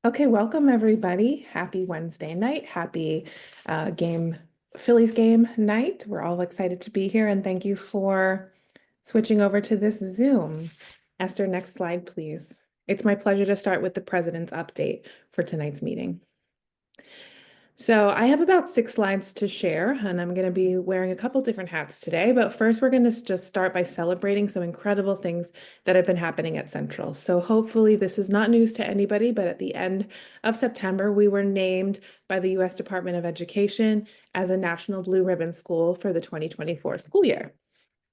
Okay, welcome everybody. Happy Wednesday night. Happy Phillies game night. We're all excited to be here and thank you for switching over to this Zoom. Esther, next slide, please. It's my pleasure to start with the president's update for tonight's meeting. So I have about 6 slides to share, and I'm going to be wearing a couple different hats today. But first, we're going to just start by celebrating some incredible things that have been happening at Central. So hopefully this is not news to anybody, but at the end of September, we were named by the U.S. Department of Education as a National Blue Ribbon School for the 2024 school year.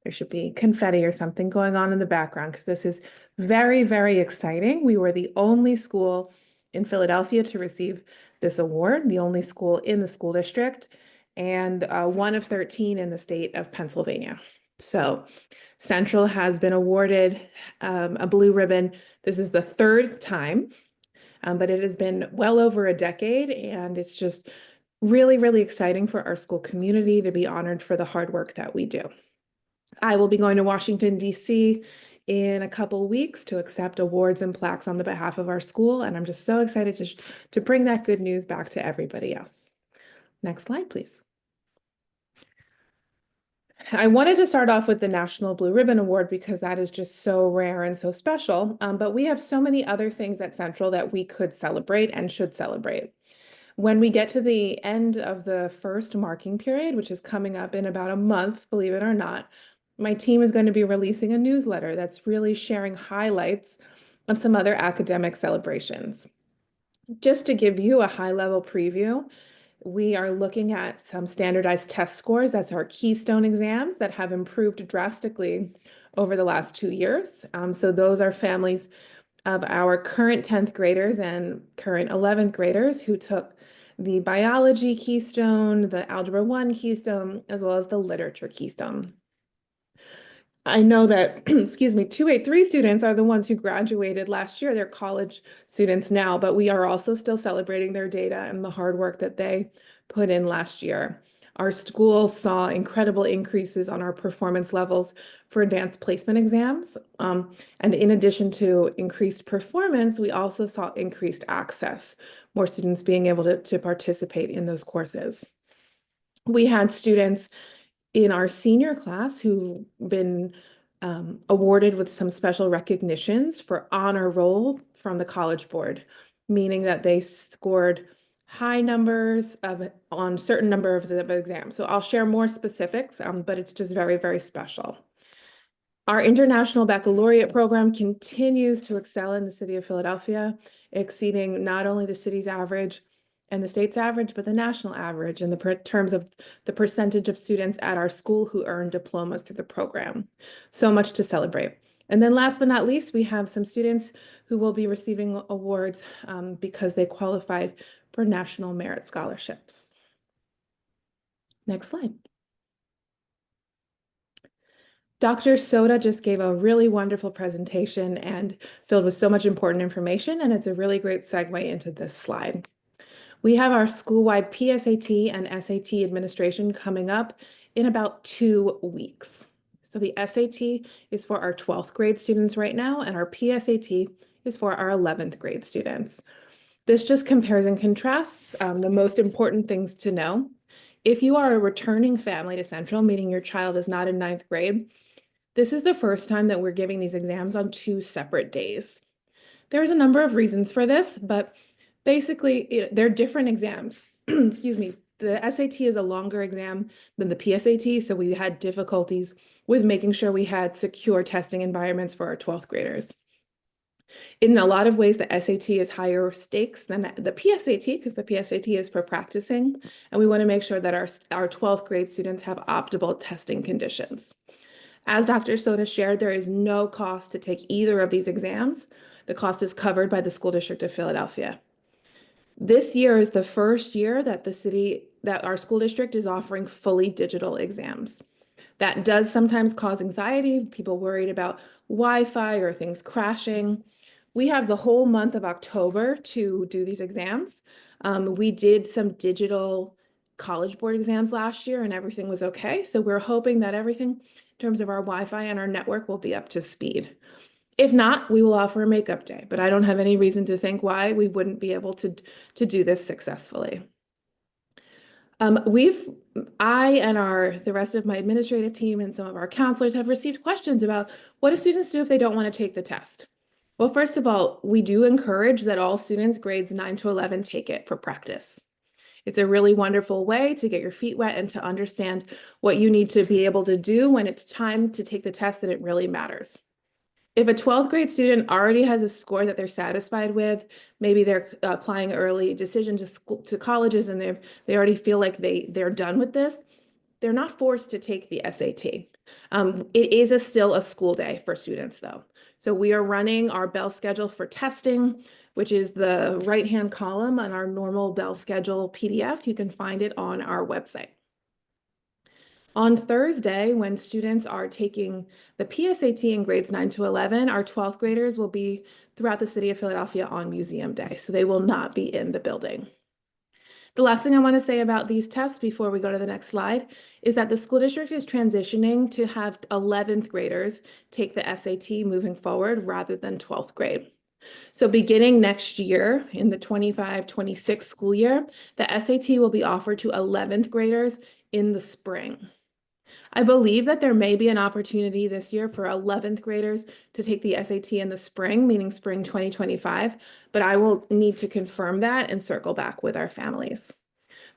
There should be confetti or something going on in the background because this is very, very exciting. We were the only school in Philadelphia to receive this award, the only school in the school district, and one of 13 in the state of Pennsylvania. So Central has been awarded a blue ribbon. This is the third time, but it has been well over a decade, and it's just really, really exciting for our school community to be honored for the hard work that we do. I will be going to Washington, D.C. in a couple weeks to accept awards and plaques on the behalf of our school, and I'm just so excited to bring that good news back to everybody else. Next slide, please. I wanted to start off with the National Blue Ribbon Award because that is just so rare and so special, but we have so many other things at Central that we could celebrate and should celebrate. When we get to the end of the first marking period, which is coming up in about a month, believe it or not, my team is going to be releasing a newsletter that's really sharing highlights of some other academic celebrations. Just to give you a high-level preview, we are looking at some standardized test scores. That's our keystone exams that have improved drastically over the last 2 years. So those are families of our current 10th graders and current 11th graders who took the biology keystone, the algebra 1 keystone, as well as the literature keystone. I know that, excuse me, 283 students are the ones who graduated last year. They're college students now, but we are also still celebrating their data and the hard work that they put in last year. Our school saw incredible increases on our performance levels for advanced placement exams. And in addition to increased performance, we also saw increased access, more students being able to participate in those courses. We had students in our senior class who've been awarded with some special recognitions for honor roll from the College Board, meaning that they scored high numbers on certain numbers of exams. So I'll share more specifics, but it's just very, very special. Our International Baccalaureate program continues to excel in the city of Philadelphia, exceeding not only the city's average and the state's average, but the national average in the terms of the percentage of students at our school who earn diplomas through the program. So much to celebrate. And then last but not least, we have some students who will be receiving awards because they qualified for national merit scholarships. Next slide. Dr. Soda just gave a really wonderful presentation and filled with so much important information, and it's a really great segue into this slide. We have our school-wide PSAT and SAT administration coming up in about 2 weeks. So the SAT is for our 12th grade students right now, and our PSAT is for our 11th grade students. This just compares and contrasts the most important things to know. If you are a returning family to Central, meaning your child is not in 9th grade, this is the first time that we're giving these exams on 2 separate days. There's a number of reasons for this, but basically they're different exams. Excuse me. The SAT is a longer exam than the PSAT, so we had difficulties with making sure we had secure testing environments for our 12th graders. In a lot of ways, the SAT is higher stakes than the PSAT because the PSAT is for practicing, and we want to make sure that our 12th grade students have optimal testing conditions. As Dr. Soda shared, there is no cost to take either of these exams. The cost is covered by the School District of Philadelphia. This year is the first year that our school district is offering fully digital exams. That does sometimes cause anxiety, people worried about Wi-Fi or things crashing. We have the whole month of October to do these exams. We did some digital College Board exams last year and everything was okay. So we're hoping that everything in terms of our Wi-Fi and our network will be up to speed. If not, we will offer a makeup day, but I don't have any reason to think why we wouldn't be able to do this successfully. We've, I and the rest of my administrative team and some of our counselors have received questions about what do students do if they don't want to take the test? Well, first of all, we do encourage that all students grades 9 to 11 take it for practice. It's a really wonderful way to get your feet wet and to understand what you need to be able to do when it's time to take the test and it really matters. If a 12th grade student already has a score that they're satisfied with, maybe they're applying early decision to colleges and they already feel like they're done with this, they're not forced to take the SAT. It is still a school day for students though. So we are running our bell schedule for testing, which is the right-hand column on our normal bell schedule PDF. You can find it on our website. On Thursday, when students are taking the PSAT in grades 9 to 11, our 12th graders will be throughout the city of Philadelphia on Museum Day, so they will not be in the building. The last thing I want to say about these tests before we go to the next slide is that the school district is transitioning to have 11th graders take the SAT moving forward rather than 12th grade. So beginning next year in the 25-26 school year, the SAT will be offered to 11th graders in the spring. I believe that there may be an opportunity this year for 11th graders to take the SAT in the spring, meaning spring 2025, but I will need to confirm that and circle back with our families.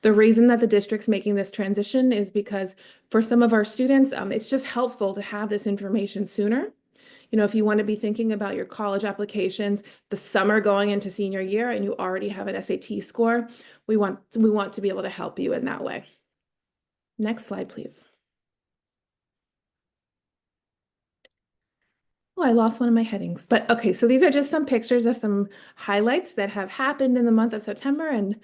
The reason that the district's making this transition is because for some of our students, it's just helpful to have this information sooner. You know, if you want to be thinking about your college applications the summer going into senior year and you already have an SAT score, we want to be able to help you in that way. Next slide, please. Oh, I lost one of my headings, but okay, so these are just some pictures of some highlights that have happened in the month of September and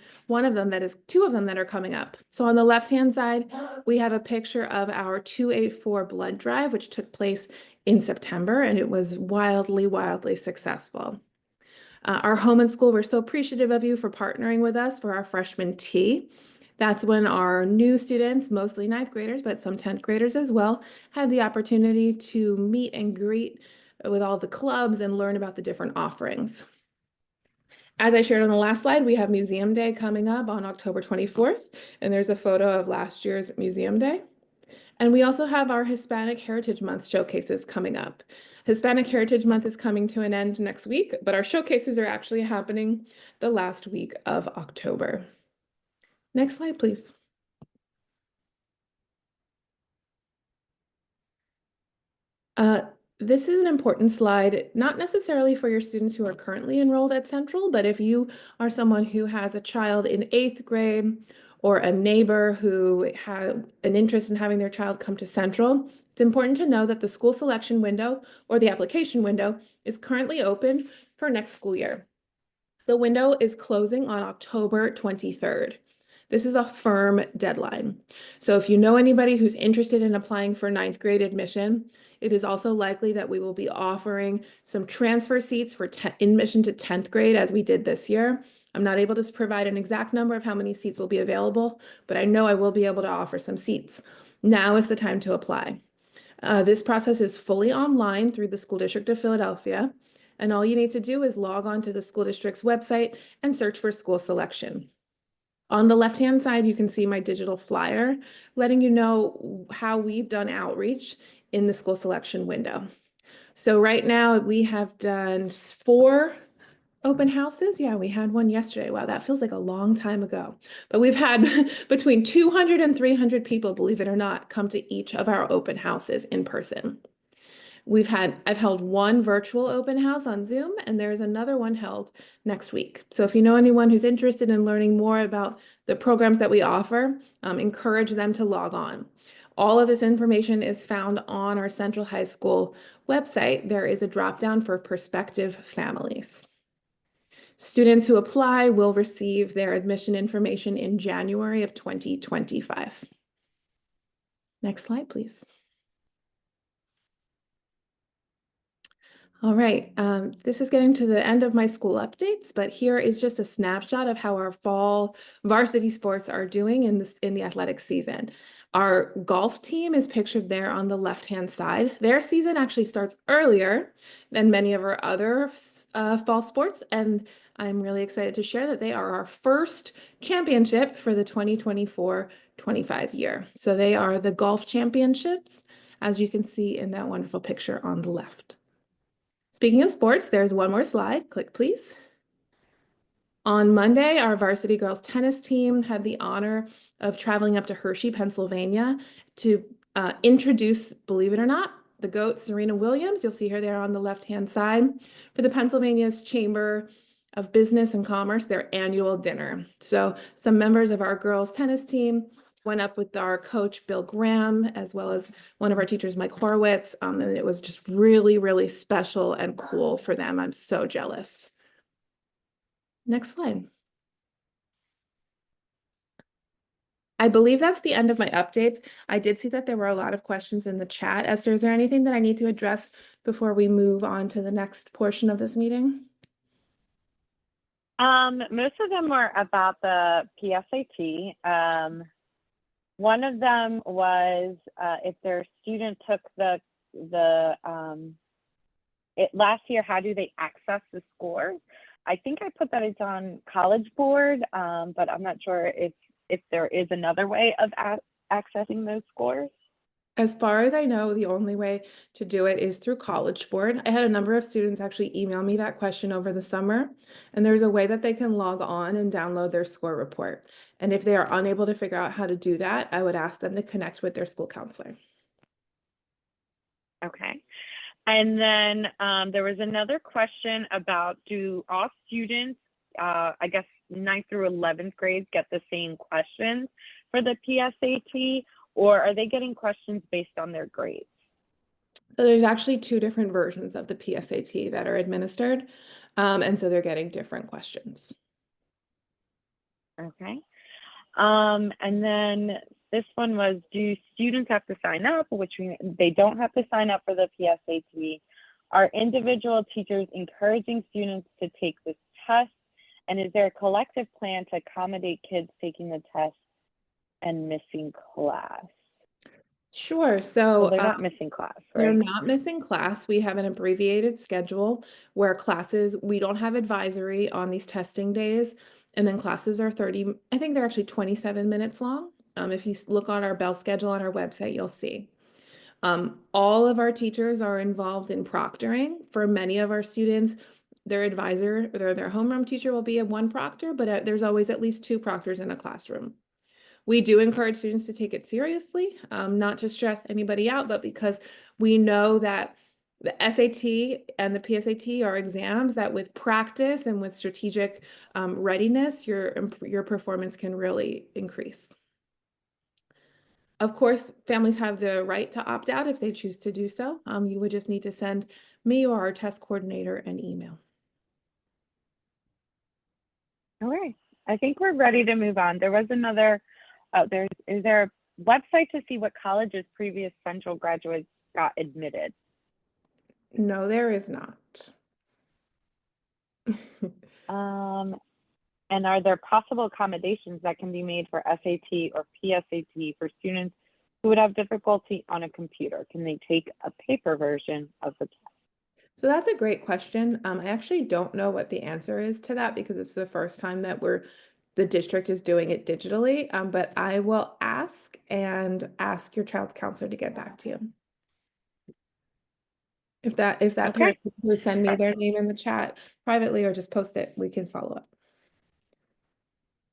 two of them that are coming up. So on the left-hand side, we have a picture of our 284 blood drive, which took place in September, and it was wildly, wildly successful. Our home and school, we're so appreciative of you for partnering with us for our freshman tea. That's when our new students, mostly ninth graders, but some 10th graders as well, had the opportunity to meet and greet with all the clubs and learn about the different offerings. As I shared on the last slide, we have Museum Day coming up on October 24th, and there's a photo of last year's Museum Day. And we also have our Hispanic Heritage Month showcases coming up. Hispanic Heritage Month is coming to an end next week, but our showcases are actually happening the last week of October. Next slide, please. This is an important slide, not necessarily for your students who are currently enrolled at Central, but if you are someone who has a child in 8th grade or a neighbor who had an interest in having their child come to Central, it's important to know that the school selection window or the application window is currently open for next school year. The window is closing on October 23rd. This is a firm deadline. So if you know anybody who's interested in applying for 9th grade admission, it is also likely that we will be offering some transfer seats for admission to 10th grade as we did this year. I'm not able to provide an exact number of how many seats will be available, but I know I will be able to offer some seats. Now is the time to apply. This process is fully online through the School District of Philadelphia, and all you need to do is log on to the school district's website and search for school selection. On the left-hand side, you can see my digital flyer, letting you know how we've done outreach in the school selection window. So right now we have done 4 open houses. Yeah, we had one yesterday. Wow, that feels like a long time ago. But we've had between 200 and 300 people, believe it or not, come to each of our open houses in person. I've held one virtual open house on Zoom, and there's another one held next week. So if you know anyone who's interested in learning more about the programs that we offer, encourage them to log on. All of this information is found on our Central High School website. There is a drop-down for prospective families. Students who apply will receive their admission information in January of 2025. Next slide, please. All right, this is getting to the end of my school updates, but here is just a snapshot of how our fall varsity sports are doing in the athletic season. Our golf team is pictured there on the left-hand side. Their season actually starts earlier than many of our other fall sports, and I'm really excited to share that they are our first championship for the 2024-25 year. So they are the golf championships, as you can see in that wonderful picture on the left. Speaking of sports, there's one more slide. Click, please. On Monday, our varsity girls tennis team had the honor of traveling up to Hershey, Pennsylvania to introduce, believe it or not, the GOAT, Serena Williams. You'll see her there on the left-hand side for the Pennsylvania's Chamber of Business and Commerce, their annual dinner. So some members of our girls tennis team went up with our coach, Bill Graham, as well as one of our teachers, Mike Horowitz. And it was just really, really special and cool for them. I'm so jealous. Next slide. I believe that's the end of my updates. I did see that there were a lot of questions in the chat. Esther, is there anything that I need to address before we move on to the next portion of this meeting? Most of them were about the PSAT. One of them was if their student took last year, how do they access the scores? I think I put that it's on College Board, but I'm not sure if there is another way of accessing those scores. As far as I know, the only way to do it is through College Board. I had a number of students actually email me that question over the summer, and there's a way that they can log on and download their score report. And if they are unable to figure out how to do that, I would ask them to connect with their school counselor. Okay. And then there was another question about, do all students, I guess 9th through 11th grades, get the same questions for the PSAT, or are they getting questions based on their grades? So there's actually two different versions of the PSAT that are administered, and so they're getting different questions. Okay. And then this one was, do students have to sign up, which they don't have to sign up for the PSAT? Are individual teachers encouraging students to take this test? And is there a collective plan to accommodate kids taking the test and missing class? Sure. So they're not missing class, right? They're not missing class. We have an abbreviated schedule where classes, we don't have advisory on these testing days. And then classes are 30, I think they're actually 27 minutes long. If you look on our bell schedule on our website, you'll see. All of our teachers are involved in proctoring. For many of our students, their advisor, their homeroom teacher will be a one proctor, but there's always at least two proctors in a classroom. We do encourage students to take it seriously, not to stress anybody out, but because we know that the SAT and the PSAT are exams that with practice and with strategic readiness, your performance can really increase. Of course, families have the right to opt out if they choose to do so. You would just need to send me or our test coordinator an email. All right. I think we're ready to move on. There was another, is there a website to see what colleges previous Central graduates got admitted? No, there is not. And are there possible accommodations that can be made for SAT or PSAT for students who would have difficulty on a computer? Can they take a paper version of the test? So that's a great question. I actually don't know what the answer is to that because it's the first time that the district is doing it digitally. But I will ask your child's counselor to get back to you. If that Okay. parent would send me their name in the chat privately or just post it, we can follow up.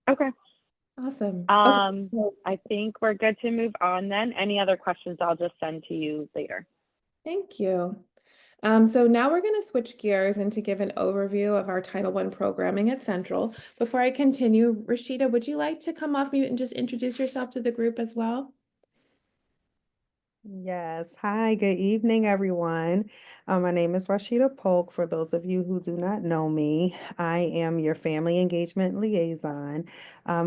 Okay. Awesome. I think we're good to move on then. Any other questions I'll just send to you later. Thank you. So now we're going to switch gears and to give an overview of our Title I programming at Central. Before I continue, Rashida, would you like to come off mute and just introduce yourself to the group as well? Yes. Hi, good evening, everyone. My name is Rashida Polk. For those of you who do not know me, I am your family engagement liaison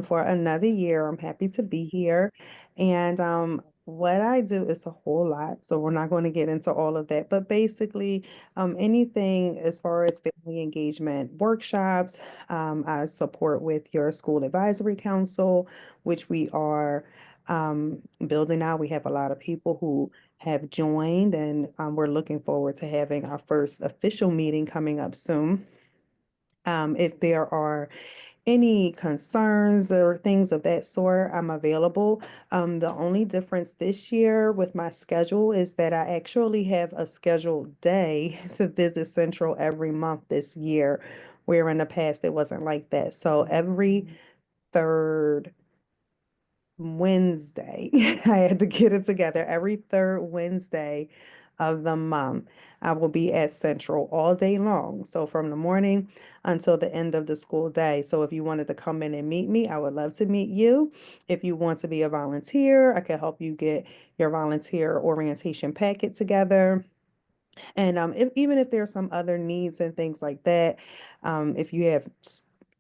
for another year. I'm happy to be here. And what I do is a whole lot, so we're not going to get into all of that. But basically, anything as far as family engagement workshops, I support with your school advisory council, which we are building out. We have a lot of people who have joined, and we're looking forward to having our first official meeting coming up soon. If there are any concerns or things of that sort, I'm available. The only difference this year with my schedule is that I actually have a scheduled day to visit Central every month this year, where in the past it wasn't like that. So every third Wednesday, I had to get it together. Every third Wednesday of the month, I will be at Central all day long. So from the morning until the end of the school day. So if you wanted to come in and meet me, I would love to meet you. If you want to be a volunteer, I can help you get your volunteer orientation packet together. And even if there's some other needs and things like that, if you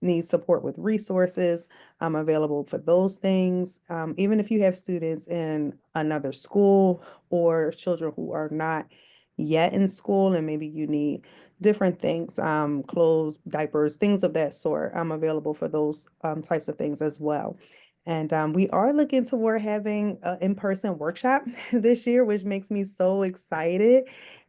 need support with resources, I'm available for those things. Even if you have students in another school or children who are not yet in school and maybe you need different things, clothes, diapers, things of that sort, I'm available for those types of things as well. And we are looking toward having an in-person workshop this year, which makes me so excited.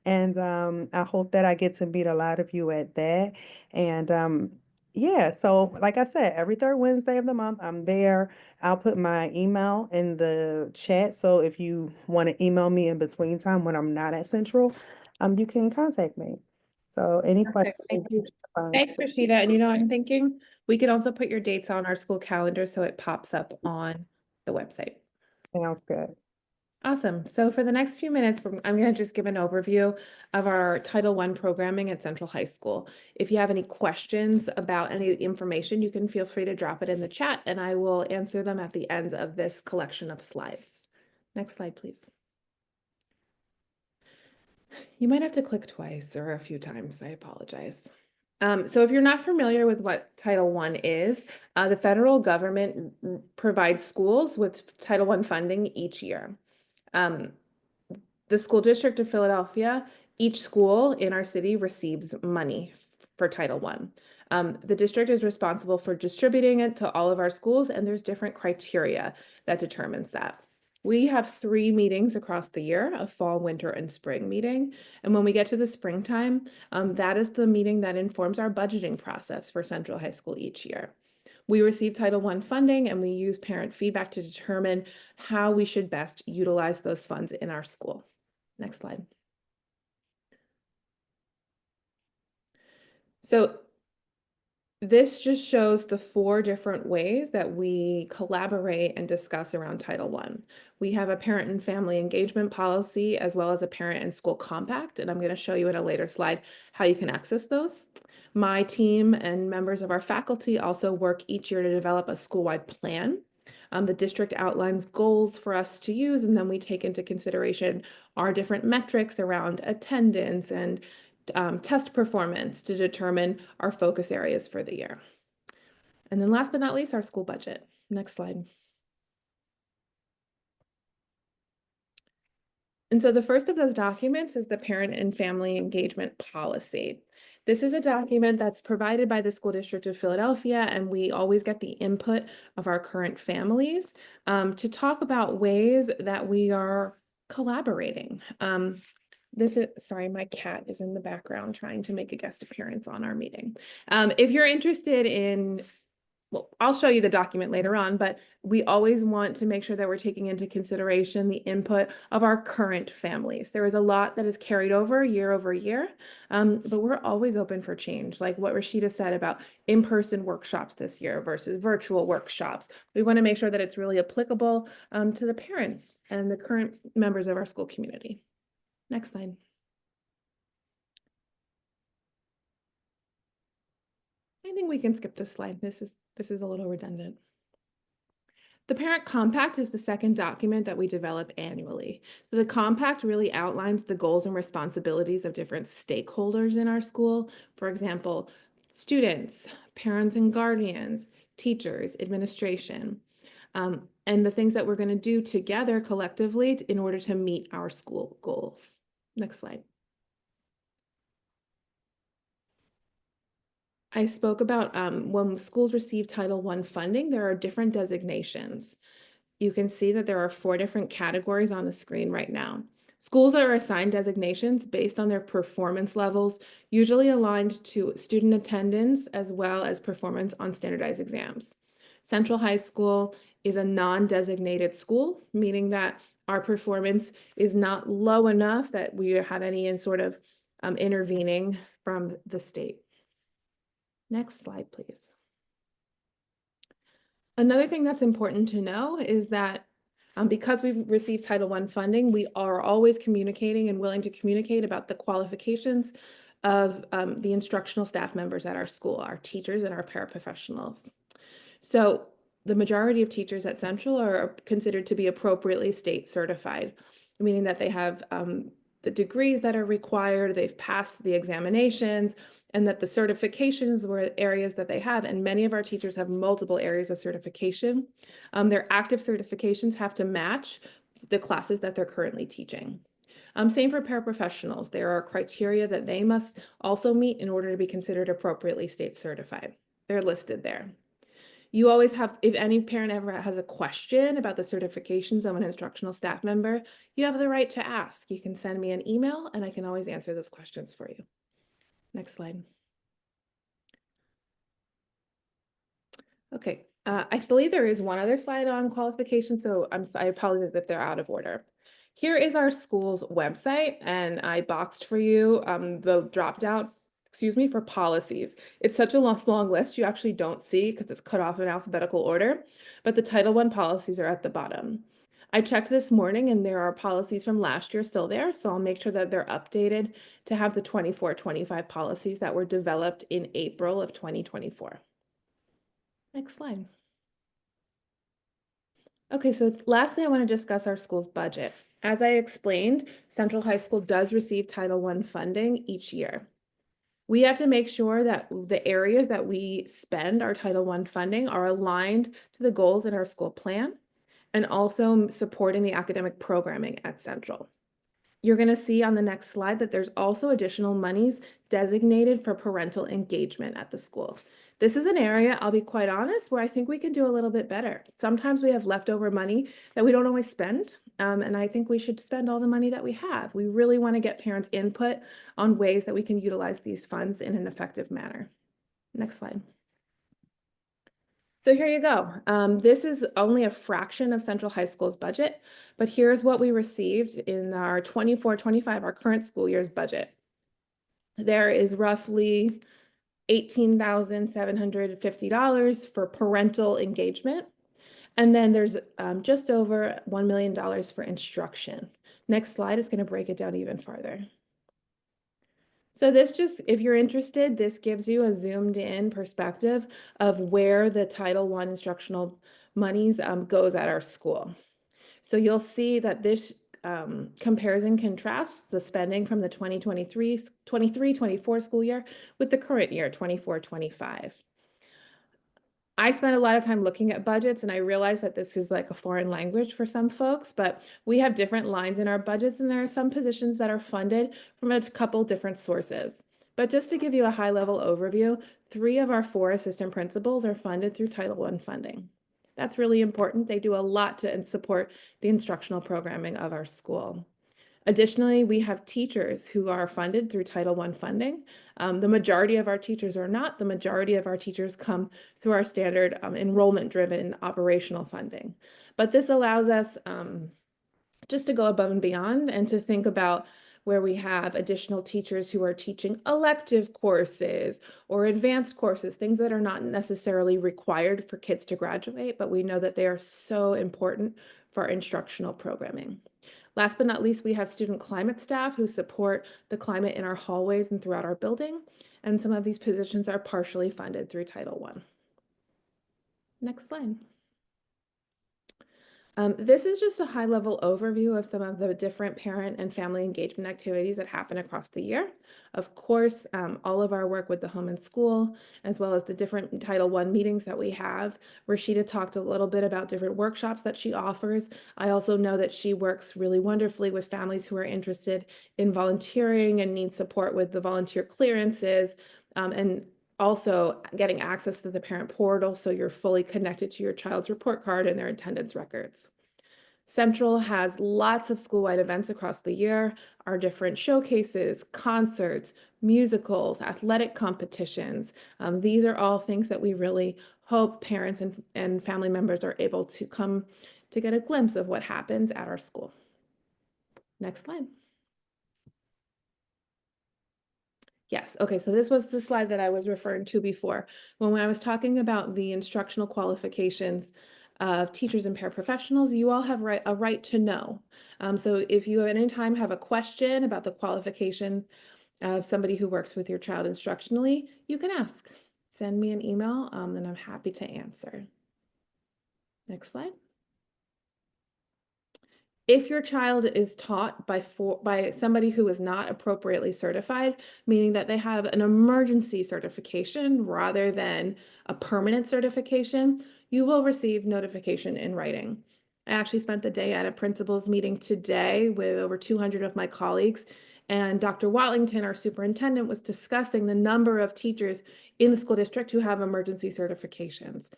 And I hope that I get to meet a lot of you at that. And yeah, so like I said, every third Wednesday of the month, I'm there. I'll put my email in the chat. So if you want to email me in between time when I'm not at Central, you can contact me. So any Perfect. questions? Thank you. Thanks, Rashida. And I'm thinking we can also put your dates on our school calendar so it pops up on the website. Sounds good. Awesome. So for the next few minutes, I'm going to just give an overview of our Title I programming at Central High School. If you have any questions about any information, you can feel free to drop it in the chat and I will answer them at the end of this collection of slides. Next slide, please. You might have to click twice or a few times. I apologize. So if you're not familiar with what Title I is, the federal government provides schools with Title I funding each year. The School District of Philadelphia, each school in our city receives money for Title I. The district is responsible for distributing it to all of our schools, and there's different criteria that determines that. We have 3 meetings across the year, a fall, winter, and spring meeting. And when we get to the springtime, that is the meeting that informs our budgeting process for Central High School each year. We receive Title I funding and we use parent feedback to determine how we should best utilize those funds in our school. Next slide. So this just shows the 4 different ways that we collaborate and discuss around Title I. We have a parent and family engagement policy as well as a parent and school compact, and I'm going to show you in a later slide how you can access those. My team and members of our faculty also work each year to develop a school-wide plan. The district outlines goals for us to use, and then we take into consideration our different metrics around attendance and test performance to determine our focus areas for the year. And then last but not least, our school budget. Next slide. And so the first of those documents is the Parent and Family Engagement Policy. This is a document that's provided by the School District of Philadelphia, and we always get the input of our current families to talk about ways that we are collaborating. Sorry, my cat is in the background trying to make a guest appearance on our meeting. If you're interested in, well, I'll show you the document later on, but we always want to make sure that we're taking into consideration the input of our current families. There is a lot that is carried over year, but we're always open for change. Like what Rashida said about in-person workshops this year versus virtual workshops. We want to make sure that it's really applicable to the parents and the current members of our school community. Next slide. I think we can skip this slide. This is a little redundant. The Parent Compact is the second document that we develop annually. So the compact really outlines the goals and responsibilities of different stakeholders in our school. For example, students, parents and guardians, teachers, administration, and the things that we're going to do together collectively in order to meet our school goals. Next slide. I spoke about when schools receive Title I funding, there are different designations. You can see that there are 4 different categories on the screen right now. Schools are assigned designations based on their performance levels, usually aligned to student attendance as well as performance on standardized exams. Central High School is a non-designated school, meaning that our performance is not low enough that we have any sort of intervening from the state. Next slide, please. Another thing that's important to know is that because we've received Title I funding, we are always communicating and willing to communicate about the qualifications of the instructional staff members at our school, our teachers and our paraprofessionals. So the majority of teachers at Central are considered to be appropriately state certified, meaning that they have the degrees that are required, they've passed the examinations, and that the certifications were areas that they have. And many of our teachers have multiple areas of certification. Their active certifications have to match the classes that they're currently teaching. Same for paraprofessionals. There are criteria that they must also meet in order to be considered appropriately state certified. They're listed there. You always have, if any parent ever has a question about the certifications of an instructional staff member, you have the right to ask. You can send me an email and I can always answer those questions for you. Next slide. Okay, I believe there is one other slide on qualifications, so I apologize if they're out of order. Here is our school's website, and I boxed for you the dropped out, for policies. It's such a long list you actually don't see because it's cut off in alphabetical order, but the Title I policies are at the bottom. I checked this morning and there are policies from last year still there, so I'll make sure that they're updated to have the 24-25 policies that were developed in April of 2024. Next slide. Okay, so lastly, I want to discuss our school's budget. As I explained, Central High School does receive Title I funding each year. We have to make sure that the areas that we spend our Title I funding are aligned to the goals in our school plan and also supporting the academic programming at Central. You're going to see on the next slide that there's also additional monies designated for parental engagement at the school. This is an area, I'll be quite honest, where I think we can do a little bit better. Sometimes we have leftover money that we don't always spend, and I think we should spend all the money that we have. We really want to get parents' input on ways that we can utilize these funds in an effective manner. Next slide. So here you go. This is only a fraction of Central High School's budget, but here's what we received in our 24-25, our current school year's budget. There is roughly $18,750 for parental engagement. And then there's just over $1 million for instruction. Next slide is going to break it down even farther. So this just, if you're interested, this gives you a zoomed in perspective of where the Title I instructional monies goes at our school. So you'll see that this compares and contrasts the spending from the 2023-24 school year with the current year, 24-25. I spent a lot of time looking at budgets and I realized that this is like a foreign language for some folks, but we have different lines in our budgets and there are some positions that are funded from a couple different sources. But just to give you a high level overview, 3 of our 4 assistant principals are funded through Title I funding. That's really important. They do a lot to support the instructional programming of our school. Additionally, we have teachers who are funded through Title I funding. The majority of our teachers are not. The majority of our teachers come through our standard enrollment-driven operational funding. But this allows us just to go above and beyond and to think about where we have additional teachers who are teaching elective courses or advanced courses, things that are not necessarily required for kids to graduate, but we know that they are so important for our instructional programming. Last but not least, we have student climate staff who support the climate in our hallways and throughout our building, and some of these positions are partially funded through Title I. Next slide. This is just a high-level overview of some of the different parent and family engagement activities that happen across the year. Of course, all of our work with the home and school, as well as the different Title I meetings that we have. Rashida talked a little bit about different workshops that she offers. I also know that she works really wonderfully with families who are interested in volunteering and need support with the volunteer clearances, and also getting access to the parent portal so you're fully connected to your child's report card and their attendance records. Central has lots of school-wide events across the year, our different showcases, concerts, musicals, athletic competitions. These are all things that we really hope parents and family members are able to come to get a glimpse of what happens at our school. Next slide. Yes, okay, so this was the slide that I was referring to before. When I was talking about the instructional qualifications of teachers and paraprofessionals, you all have a right to know. So if you at any time have a question about the qualification of somebody who works with your child instructionally, you can ask. Send me an email, and I'm happy to answer. Next slide. If your child is taught by somebody who is not appropriately certified, meaning that they have an emergency certification rather than a permanent certification, you will receive notification in writing. I actually spent the day at a principal's meeting today with over 200 of my colleagues, and Dr. Watlington, our superintendent, was discussing the number of teachers in the school district who have emergency certifications.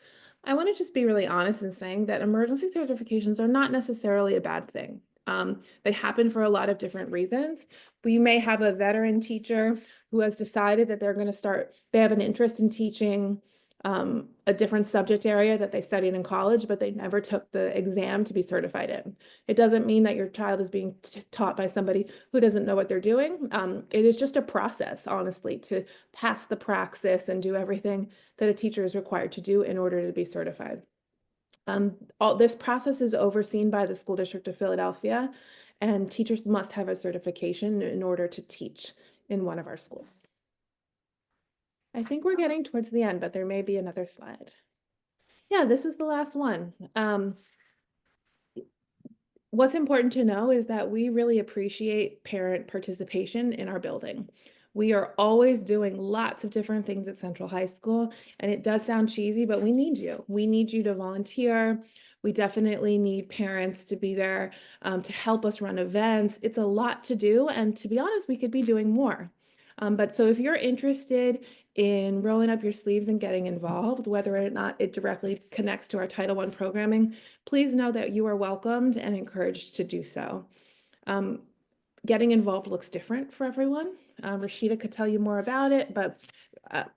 I want to just be really honest in saying that emergency certifications are not necessarily a bad thing. They happen for a lot of different reasons. We may have a veteran teacher who has decided that they have an interest in teaching a different subject area that they studied in college, but they never took the exam to be certified in. It doesn't mean that your child is being taught by somebody who doesn't know what they're doing. It is just a process, honestly, to pass the praxis and do everything that a teacher is required to do in order to be certified. All this process is overseen by the School District of Philadelphia, and teachers must have a certification in order to teach in one of our schools. I think we're getting towards the end, but there may be another slide. Yeah, this is the last one. What's important to know is that we really appreciate parent participation in our building. We are always doing lots of different things at Central High School, and it does sound cheesy, but we need you. We need you to volunteer. We definitely need parents to be there to help us run events. It's a lot to do, and to be honest, we could be doing more. But so if you're interested in rolling up your sleeves and getting involved, whether or not it directly connects to our Title I programming, please know that you are welcomed and encouraged to do so. Getting involved looks different for everyone. Rashida could tell you more about it, but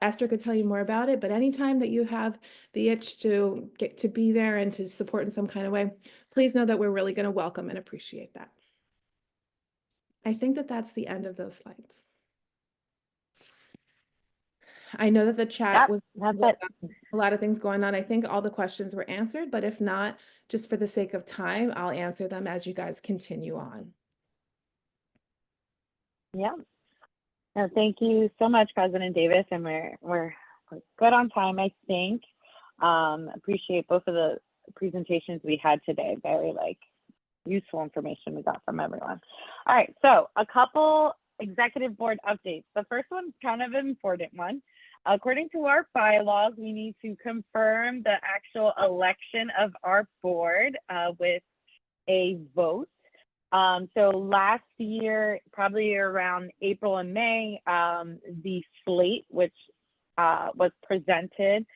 Esther could tell you more about it. But anytime that you have the itch to get to be there and to support in some kind of way, please know that we're really going to welcome and appreciate that. I think that that's the end of those slides. I know that the chat was a lot of things going on. I think all the questions were answered, but if not, just for the sake of time, I'll answer them as you guys continue on. Yeah. No, thank you so much, President Davis, and we're good on time, I think. Appreciate both of the presentations we had today. Very useful information we got from everyone. All right, so a couple executive board updates. The first one's kind of an important one. According to our bylaws, we need to confirm the actual election of our board with a vote. So last year, probably around April and May, the slate, which was presented,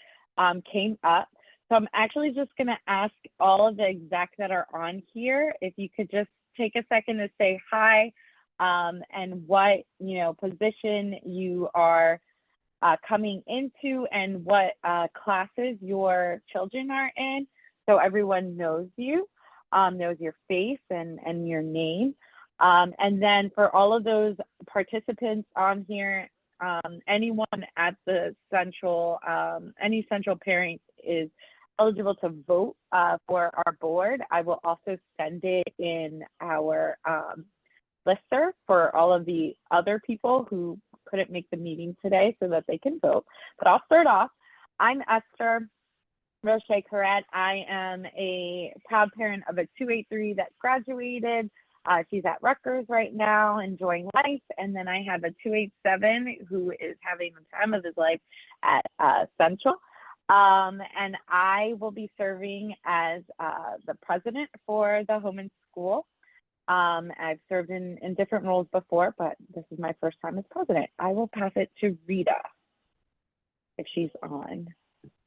came up. So I'm actually just going to ask all of the execs that are on here, if you could just take a second to say hi and what position you are coming into and what classes your children are in, so everyone knows you, knows your face and your name. And then for all of those participants on here, anyone at the central, any central parent is eligible to vote for our board. I will also send it in our listserv for all of the other people who couldn't make the meeting today so that they can vote. But I'll start off. I'm Esther Roche Corrette. I am a proud parent of a 283 that graduated. She's at Rutgers right now, enjoying life. And then I have a 287 who is having the time of his life at Central. And I will be serving as the president for the home and school. I've served in different roles before, but this is my first time as president. I will pass it to Rita. if she's on.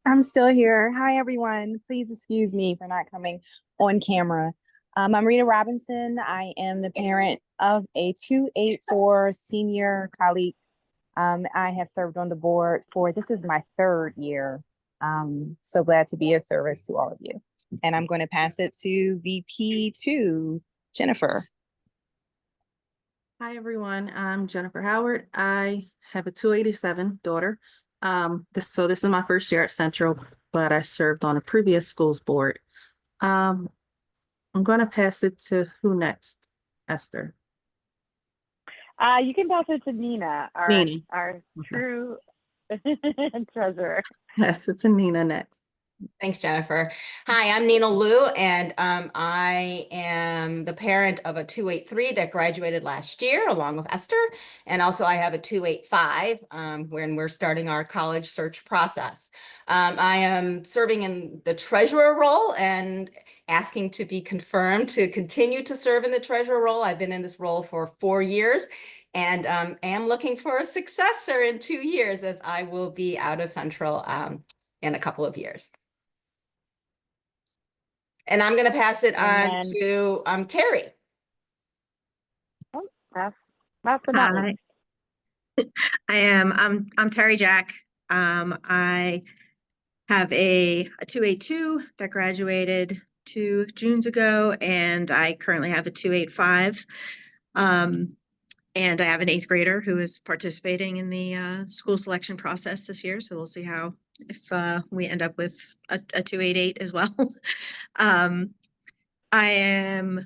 I'm still here. Hi, everyone. Please excuse me for not coming on camera. I'm Rita Robinson. I am the parent of a 284 senior colleague. I have served on the board for, this is my 3rd year. So glad to be of service to all of you. And I'm going to pass it to VP2, Jennifer. Hi, everyone. I'm Jennifer Howard. I have a 287 daughter. This is my first year at Central, but I served on a previous schools board. I'm going to pass it to who next? Esther. You can pass it to Nina, our Okay. true treasurer. Pass it to Nina next. Thanks, Jennifer. Hi, I'm Nina Liu, and I am the parent of a 283 that graduated last year along with Esther. And also I have a 285 when we're starting our college search process. I am serving in the treasurer role and asking to be confirmed to continue to serve in the treasurer role. I've been in this role for 4 years and am looking for a successor in 2 years, as I will be out of Central in a couple of years. And I'm going to pass it on to Terry. Oh, pass it on. I'm Terry Jack. I have a 282 that graduated 2 Junes ago, and I currently have a 285. And I have an 8th grader who is participating in the school selection process this year. So we'll see if we end up with a 288 as well. I am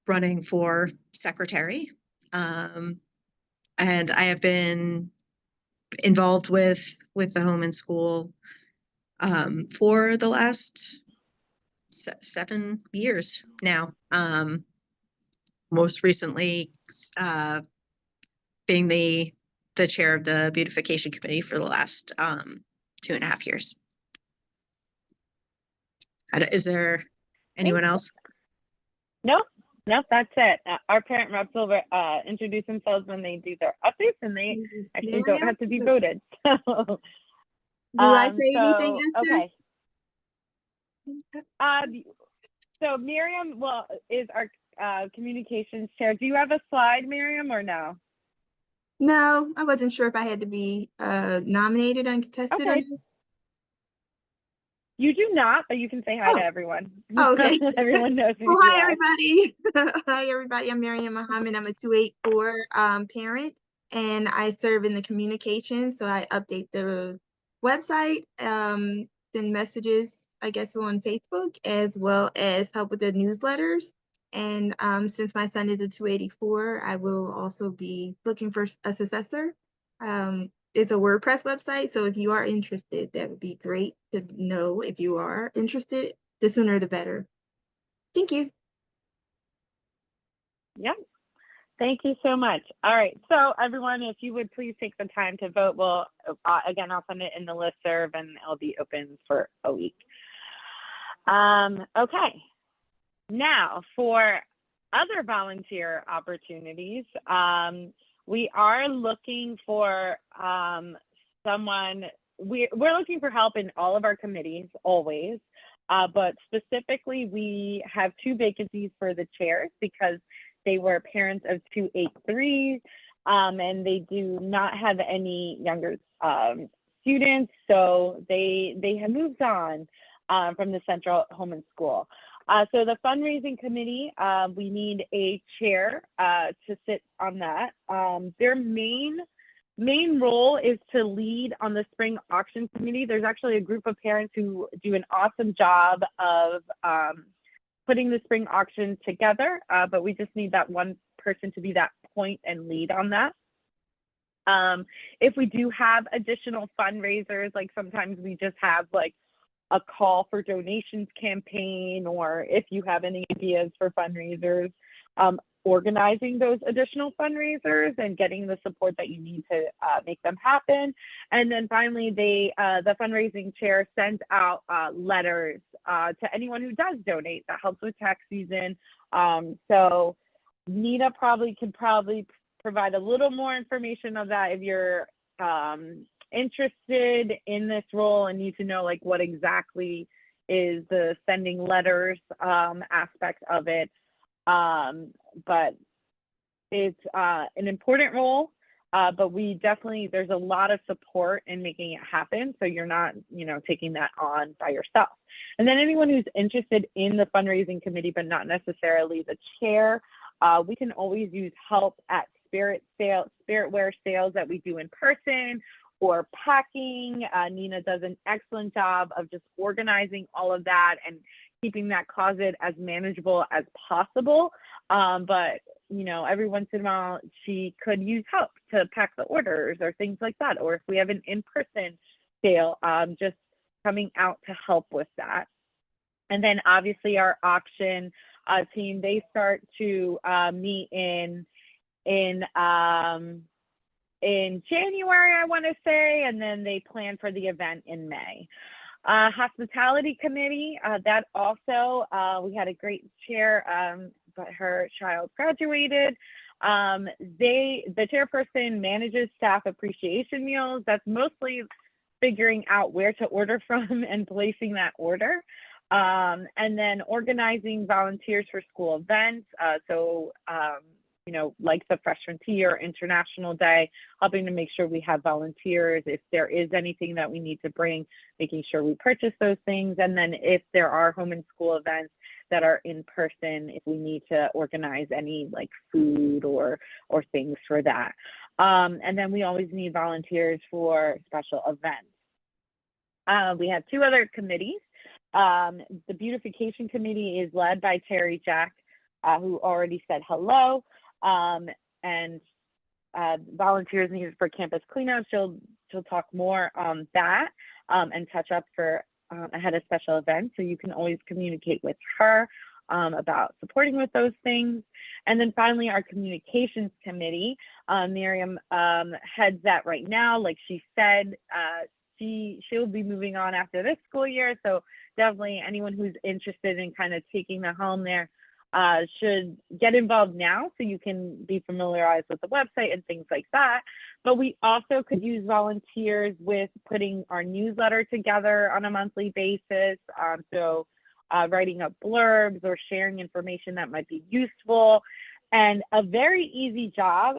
running for secretary, and I have been involved with the home and school for the last 7 years now. Most recently, being the chair of the beautification committee for the last 2.5 years. Is there anyone else? Nope, that's it. Our parent reps will introduce themselves when they do their updates, and they actually don't have to be voted. So, do I say anything, Esther? Okay. So Miriam is our communications chair. Do you have a slide, Miriam, or no? No, I wasn't sure if I had to be nominated, uncontested, or not. You do not, but you can say hi to everyone. Oh, okay. Everyone knows who Well, you hi, are. everybody. Hi, everybody. I'm Mariam Muhammad. I'm a 284 parent, and I serve in the communications. So I update the website, send messages, I guess, on Facebook, as well as help with the newsletters. And since my son is a 284, I will also be looking for a successor. It's a WordPress website, so if you are interested, that would be great to know. If you are interested, the sooner the better. Thank you. Yeah. Thank you so much. All right. So everyone, if you would please take the time to vote. Well, again, I'll send it in the listserv and it'll be open for a week. Okay. Now for other volunteer opportunities, we are looking for someone. We're looking for help in all of our committees always, but specifically we have 2 vacancies for the chairs because they were parents of 283s, and they do not have any younger students, so they have moved on from the Central Home and School. So the fundraising committee, we need a chair to sit on that. Their main role is to lead on the spring auction committee. There's actually a group of parents who do an awesome job of putting the spring auction together, but we just need that one person to be that point and lead on that. If we do have additional fundraisers, like sometimes we just have like a call for donations campaign, or if you have any ideas for fundraisers, organizing those additional fundraisers and getting the support that you need to make them happen. And then finally, the fundraising chair sends out letters to anyone who does donate. That helps with tax season. So Nina could probably provide a little more information of that if you're interested in this role and need to know like what exactly is the sending letters aspect of it. But it's an important role, but there's a lot of support in making it happen. So you're not, taking that on by yourself. And then anyone who's interested in the fundraising committee, but not necessarily the chair, we can always use help at spiritware sales that we do in person or packing. Nina does an excellent job of just organizing all of that and keeping that closet as manageable as possible. But every once in a while, she could use help to pack the orders or things like that. Or if we have an in-person sale, just coming out to help with that. And then obviously our auction team, they start to meet in January, I want to say, and then they plan for the event in May. Hospitality committee, that also, we had a great chair, but her child graduated. The chairperson manages staff appreciation meals. That's mostly figuring out where to order from and placing that order. And then organizing volunteers for school events. Like the Freshman Tea or International Day, helping to make sure we have volunteers. If there is anything that we need to bring, making sure we purchase those things. And then if there are home and school events that are in person, if we need to organize any like food or things for that. And then we always need volunteers for special events. We have two other committees. The beautification committee is led by Terry Jack, who already said hello. And volunteers needed for campus cleanup. She'll talk more on that and touch up for ahead of special events. So you can always communicate with her about supporting with those things. And then finally, our communications committee, Miriam heads that right now. Like she said, she'll be moving on after this school year. So definitely anyone who's interested in kind of taking the helm there should get involved now so you can be familiarized with the website and things like that. But we also could use volunteers with putting our newsletter together on a monthly basis. Writing up blurbs or sharing information that might be useful. And a very easy job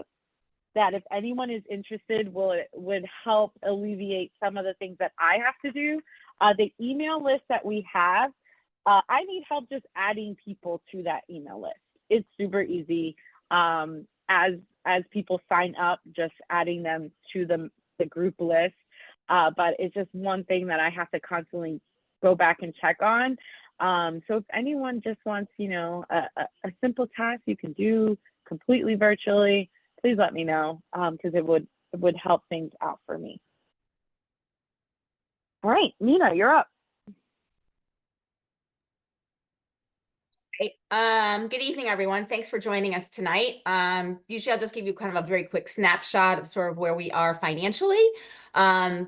that if anyone is interested would help alleviate some of the things that I have to do. The email list that we have, I need help just adding people to that email list. It's super easy. As people sign up, just adding them to the group list. But it's just one thing that I have to constantly go back and check on. So if anyone just wants, a simple task you can do completely virtually, please let me know, because it would help things out for me. All right, Nina, you're up. Hey, good evening, everyone. Thanks for joining us tonight. Usually I'll just give you kind of a very quick snapshot of sort of where we are financially.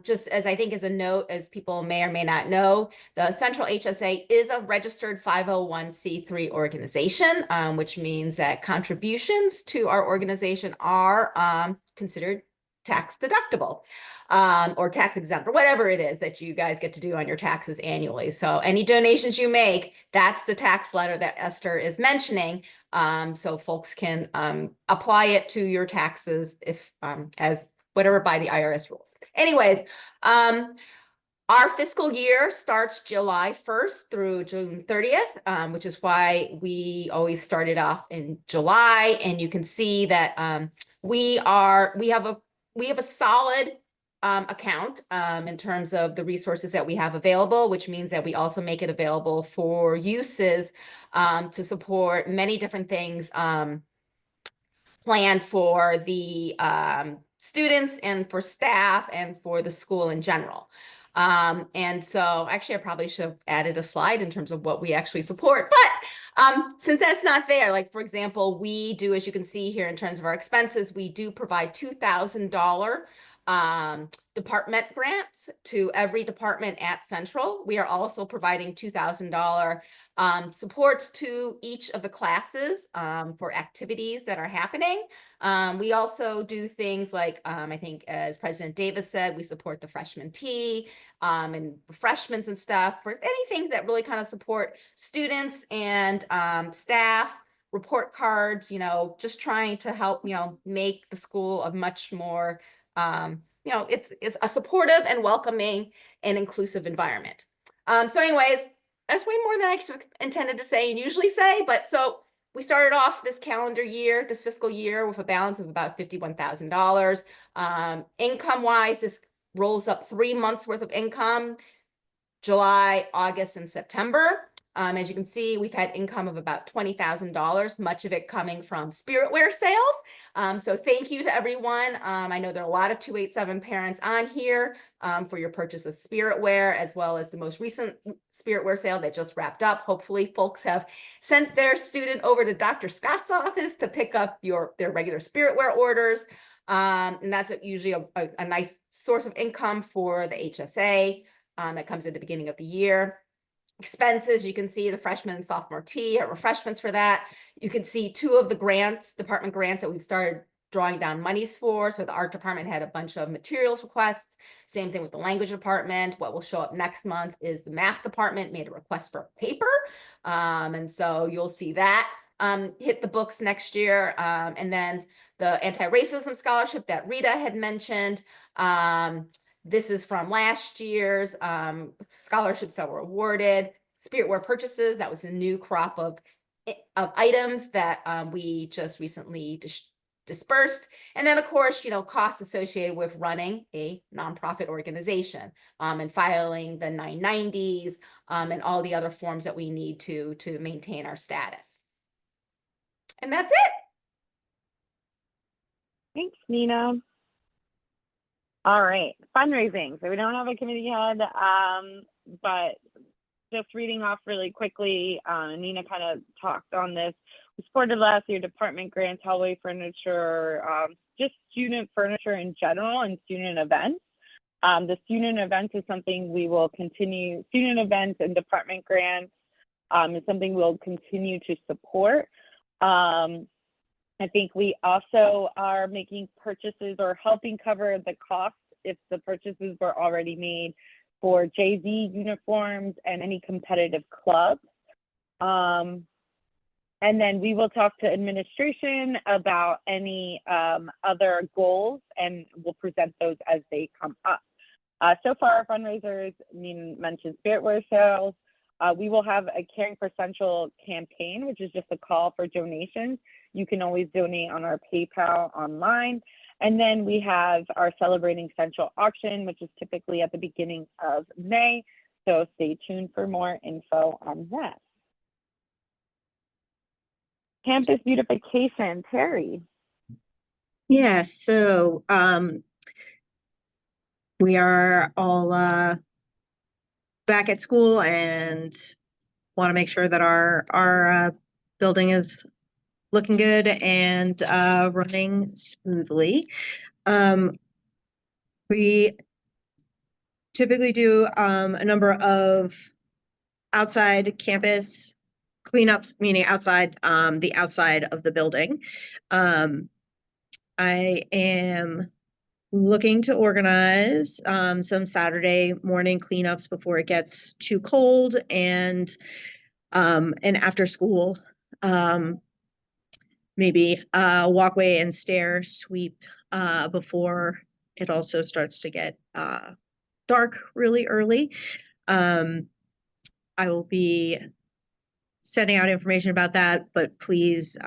Just as I think as a note, as people may or may not know, the Central HSA is a registered 501c3 organization, which means that contributions to our organization are considered tax deductible. Or tax exempt, or whatever it is that you guys get to do on your taxes annually. So any donations you make, that's the tax letter that Esther is mentioning. So folks can apply it to your taxes if as whatever by the IRS rules. Anyways, our fiscal year starts July 1st through June 30th, which is why we always started off in July. And you can see that we have a solid account in terms of the resources that we have available, which means that we also make it available for uses to support many different things planned for the students and for staff and for the school in general. And so actually I probably should have added a slide in terms of what we actually support, but since that's not there, like for example, we do, as you can see here in terms of our expenses, we do provide $2,000 department grants to every department at Central. We are also providing $2,000 supports to each of the classes for activities that are happening. We also do things like, I think as President Davis said, we support the freshman tea and refreshments and stuff for anything that really kind of support students and staff, report cards, just trying to help, make the school a much more, it's a supportive and welcoming and inclusive environment. So anyways, that's way more than I intended to say and usually say, but so we started off this calendar year, this fiscal year, with a balance of about $51,000. Income wise, this rolls up 3 months worth of income, July, August, and September. As you can see, we've had income of about $20,000, much of it coming from spiritware sales. So thank you to everyone. I know there are a lot of 287 parents on here for your purchase of spiritware, as well as the most recent spiritware sale that just wrapped up. Hopefully folks have sent their student over to Dr. Scott's office to pick up their regular spiritware orders. And that's usually a nice source of income for the HSA that comes at the beginning of the year. Expenses, you can see the freshman and sophomore tea or refreshments for that. You can see 2 of the grants, department grants that we've started drawing down monies for. So the art department had a bunch of materials requests. Same thing with the language department. What will show up next month is the math department made a request for paper. And so you'll see that hit the books next year. And then the anti-racism scholarship that Rita had mentioned. This is from last year's scholarships that were awarded. Spiritware purchases, that was a new crop of items that we just recently dispersed. And then, of course, costs associated with running a nonprofit organization and filing the 990s and all the other forms that we need to maintain our status. And that's it. Thanks, Nina. All right, fundraising. So we don't have a committee head, but just reading off really quickly, Nina kind of talked on this. We supported last year department grants, hallway furniture, just student furniture in general, and student events. The student events is something we will continue. Student events and department grants is something we'll continue to support. I think we also are making purchases or helping cover the cost if the purchases were already made for JV uniforms and any competitive clubs. And then we will talk to administration about any other goals, and we'll present those as they come up. So far, our fundraisers, Nina mentioned spiritware sales. We will have a Caring for Central campaign, which is just a call for donations. You can always donate on our PayPal online. And then we have our Celebrating Central auction, which is typically at the beginning of May. So stay tuned for more info on that. Campus beautification, Terry. Yes, so we are all back at school and want to make sure that our building is looking good and running smoothly. We typically do a number of outside campus cleanups, meaning outside the outside of the building. I am looking to organize some Saturday morning cleanups before it gets too cold, and after school, maybe walkway and stair sweep before it also starts to get dark really early. I will be sending out information about that, but please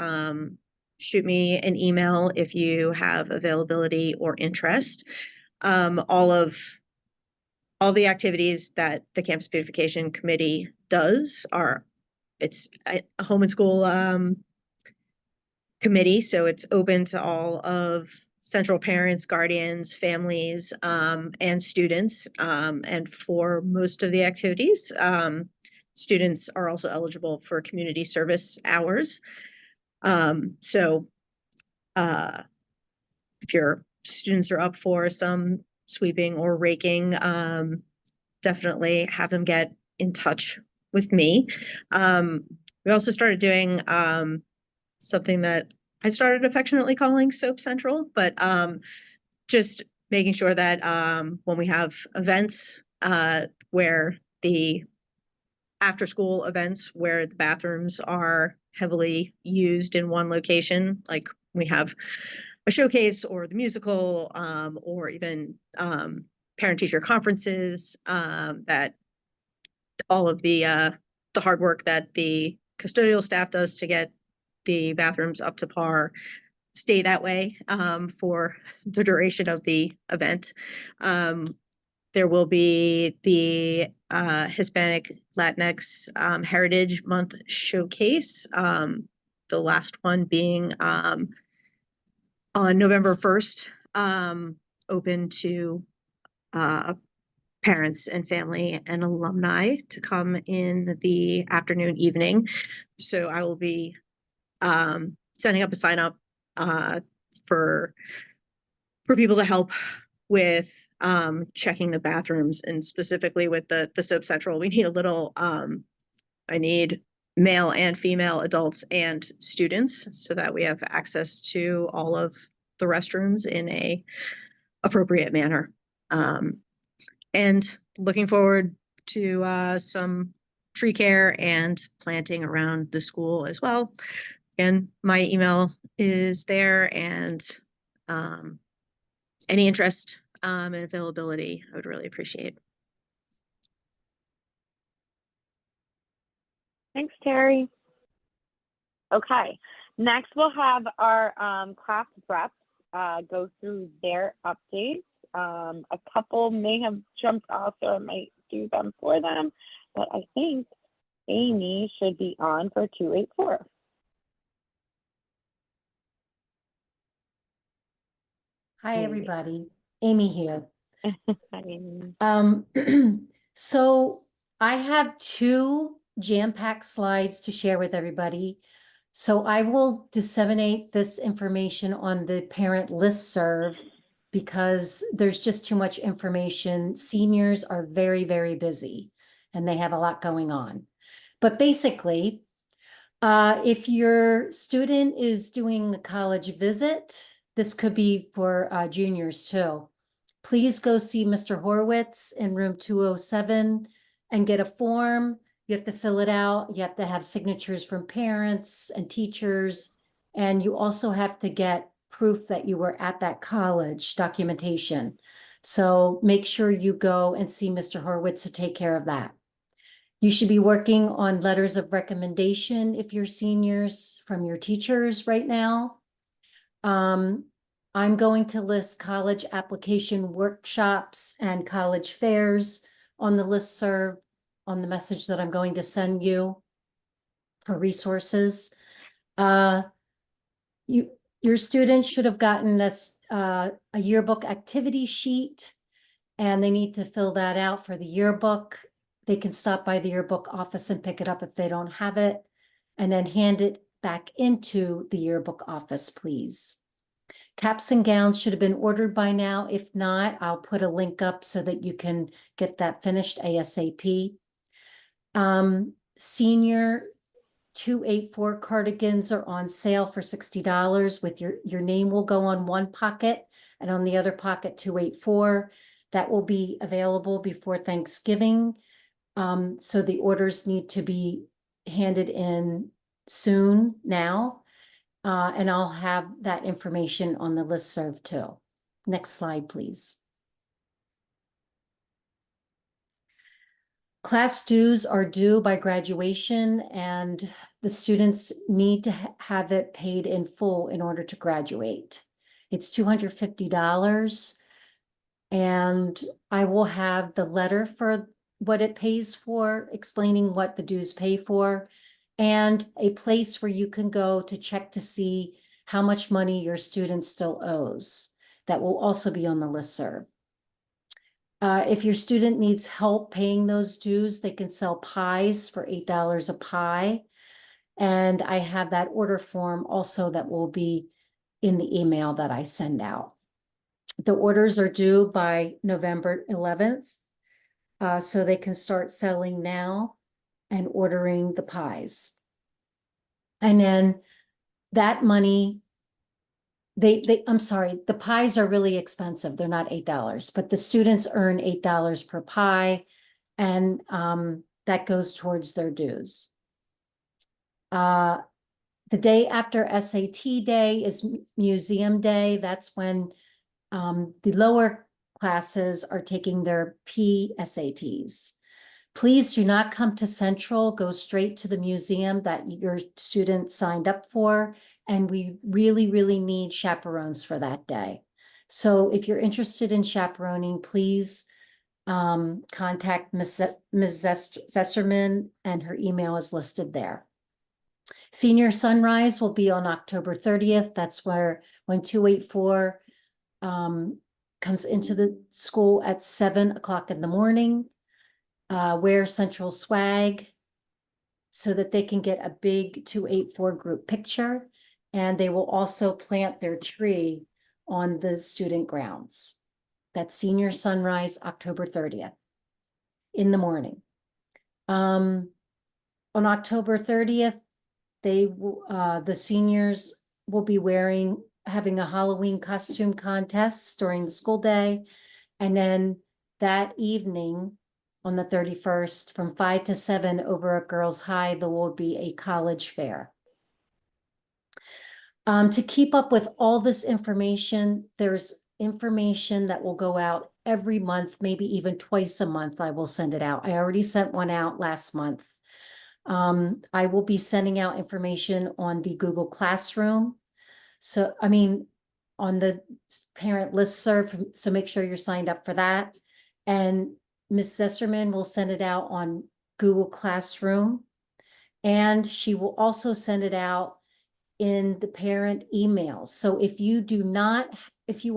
shoot me an email if you have availability or interest. All the activities that the Campus Beautification Committee does it's a home and school committee, so it's open to all of Central parents, guardians, families, and students. And for most of the activities, students are also eligible for community service hours. So if you're students are up for some sweeping or raking, definitely have them get in touch with me. We also started doing something that I started affectionately calling Soap Central, but just making sure that when we have events where the after school events where the bathrooms are heavily used in one location, like we have a showcase or the musical, or even parent teacher conferences, that all of the hard work that the custodial staff does to get the bathrooms up to par stay that way for the duration of the event. There will be the Hispanic Latinx Heritage Month Showcase, the last one being on November 1st, open to parents and family and alumni to come in the afternoon, evening. So I will be setting up a sign up for people to help with checking the bathrooms, and specifically with the Soap Central. We need a little, I need male and female adults and students so that we have access to all of the restrooms in a appropriate manner. And looking forward to some tree care and planting around the school as well. And my email is there, and any interest and availability, I would really appreciate. Thanks, Terry. Okay, next we'll have our class reps go through their updates. A couple may have jumped off, so I might do them for them, but I think Amy should be on for 284. Hi, everybody. Amy here. Hi, Amy. So I have 2 jam-packed slides to share with everybody. So I will disseminate this information on the parent listserv because there's just too much information. Seniors are very, very busy and they have a lot going on. But basically, if your student is doing a college visit, this could be for juniors too. Please go see Mr. Horwitz in room 207 and get a form. You have to fill it out. You have to have signatures from parents and teachers. And you also have to get proof that you were at that college, documentation. So make sure you go and see Mr. Horwitz to take care of that. You should be working on letters of recommendation if you're seniors from your teachers right now. I'm going to list college application workshops and college fairs on the listserv on the message that I'm going to send you for resources. Your students should have gotten this a yearbook activity sheet, and they need to fill that out for the yearbook. They can stop by the yearbook office and pick it up if they don't have it, and then hand it back into the yearbook office, please. Caps and gowns should have been ordered by now. If not, I'll put a link up so that you can get that finished ASAP. Senior 284 cardigans are on sale for $60 with your name will go on one pocket and on the other pocket 284. That will be available before Thanksgiving. So the orders need to be handed in soon now. And I'll have that information on the listserv too. Next slide, please. Class dues are due by graduation, and the students need to have it paid in full in order to graduate. It's $250, and I will have the letter for what it pays for, explaining what the dues pay for, and a place where you can go to check to see how much money your student still owes. That will also be on the listserv. If your student needs help paying those dues, they can sell pies for $8 a pie. And I have that order form also that will be in the email that I send out. The orders are due by November 11th, so they can start selling now and ordering the pies. And then that money, I'm sorry, the pies are really expensive. They're not $8, but the students earn $8 per pie, and that goes towards their dues. The day after SAT day is museum day. That's when the lower classes are taking their PSATs. Please do not come to Central, go straight to the museum that your student signed up for. And we really, really need chaperones for that day. So if you're interested in chaperoning, please contact Ms. Zesserman, and her email is listed there. Senior Sunrise will be on October 30th. That's when 284 comes into the school at 7 o'clock in the morning. Wear Central swag so that they can get a big 284 group picture. And they will also plant their tree on the student grounds. That's Senior Sunrise, October 30th in the morning. On October 30th, the seniors will be having a Halloween costume contest during the school day. And then that evening, on the 31st, from 5 to 7 over at Girls High, there will be a college fair. To keep up with all this information, there's information that will go out every month, maybe even twice a month. I will send it out. I already sent one out last month. I will be sending out information on the Google Classroom. So, on the parent listserv, so make sure you're signed up for that. And Ms. Zesserman will send it out on Google Classroom. And she will also send it out in the parent emails. So if you